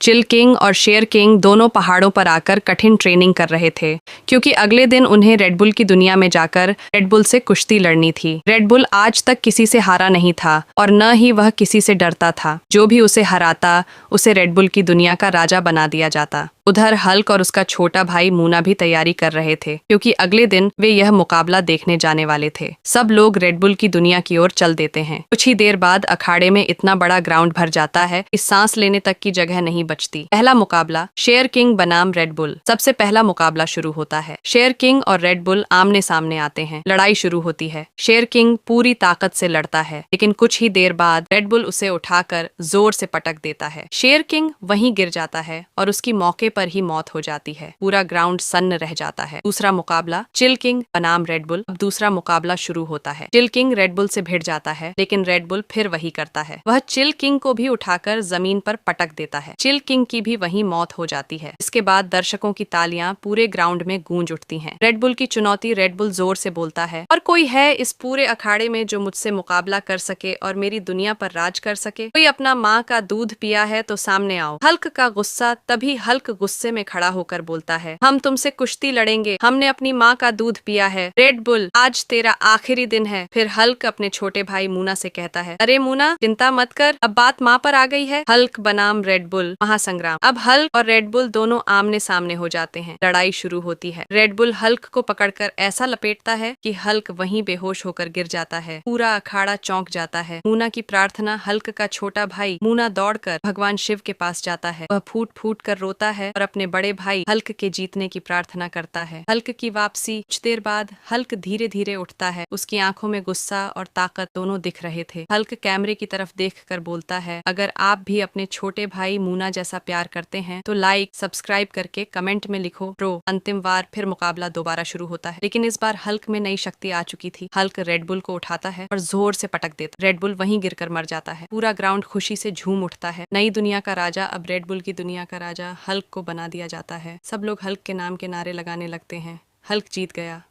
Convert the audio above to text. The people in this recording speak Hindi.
चिल किंग और शेर किंग दोनों पहाड़ों पर आकर कठिन ट्रेनिंग कर रहे थे, क्योंकि अगले दिन उन्हें रेडबुल की दुनिया में जाकर रेडबुल से कुश्ती लड़नी थी। रेडबुल आज तक किसी से हारा नहीं था और न ही वह किसी से डरता था। जो भी उसे हराता, उसे रेडबुल की दुनिया का राजा बना दिया जाता। उधर हल्क और उसका छोटा भाई मूना भी तैयारी कर रहे थे, क्योंकि अगले दिन वे यह मुकाबला देखने जाने वाले थे। सब लोग रेडबुल की दुनिया की ओर चल देते हैं। कुछ ही देर बाद अखाड़े में इतना बड़ा ग्राउंड भर जाता है कि सांस लेने तक की जगह नहीं बचती। पहला मुकाबला शेर किंग बनाम रेडबुल। सबसे पहला मुकाबला शुरू होता है। शेर किंग और रेडबुल आमने सामने आते हैं। लड़ाई शुरू होती है। शेर किंग पूरी ताकत से लड़ता है, लेकिन कुछ ही देर बाद रेडबुल उसे उठाकर जोर से पटक देता है। शेर किंग वहीं गिर जाता है और उसकी मौके पर ही मौत हो जाती है। पूरा ग्राउंड सन्न रह जाता है। दूसरा मुकाबला चिल किंग बनाम रेडबुल। अब दूसरा मुकाबला शुरू होता है। चिल किंग रेडबुल से भिड़ जाता है, लेकिन रेडबुल फिर वही करता है। वह चिल किंग को भी उठाकर जमीन पर पटक देता है। चिल किंग की भी वहीं मौत हो जाती है। इसके बाद दर्शकों की तालियां पूरे ग्राउंड में गूंज उठती हैं। रेडबुल की चुनौती। रेडबुल जोर से बोलता है, और कोई है इस पूरे अखाड़े में जो मुझसे मुकाबला कर सके और मेरी दुनिया पर राज कर सके? कोई अपना माँ का दूध पिया है तो सामने आओ। हल्क का गुस्सा। तभी हल्क गुस्से में खड़ा होकर बोलता है, हम तुमसे कुश्ती लड़ेंगे। हमने अपनी माँ का दूध पिया है। रेडबुल, आज तेरा आखिरी दिन है। फिर हल्क अपने छोटे भाई मूना से कहता है, अरे मूना, चिंता मत कर, अब बात माँ पर आ गई है। हल्क बनाम रेडबुल महासंग्राम। अब हल्क और रेडबुल दोनों आमने सामने हो जाते हैं। लड़ाई शुरू होती है। रेडबुल हल्क को पकड़कर ऐसा लपेटता है कि हल्क वहीं बेहोश होकर गिर जाता है। पूरा अखाड़ा चौंक जाता है। मूना की प्रार्थना। हल्क का छोटा भाई मूना दौड़कर भगवान शिव के पास जाता है। वह फूट फूट कर रोता है और अपने बड़े भाई हल्क के जीतने की प्रार्थना करता है। हल्क की वापसी। कुछ देर बाद हल्क धीरे धीरे उठता है। उसकी आंखों में गुस्सा और ताकत दोनों दिख रहे थे। हल्क कैमरे की तरफ देखकर बोलता है, अगर आप भी अपने छोटे भाई मूना जैसा प्यार करते हैं तो लाइक सब्सक्राइब करके कमेंट में लिखो प्रो। अंतिम बार फिर मुकाबला दोबारा शुरू होता है, लेकिन इस बार हल्क में नई शक्ति आ चुकी थी। हल्क रेडबुल को उठाता है और जोर से पटक देता। रेडबुल वहीं गिरकर मर जाता है। पूरा ग्राउंड खुशी से झूम उठता है। नई दुनिया का राजा अब रेडबुल की दुनिया का राजा हल्क को बना दिया जाता है। सब लोग हल्क के नाम के नारे लगाने लगते हैं। हल्क जीत गया।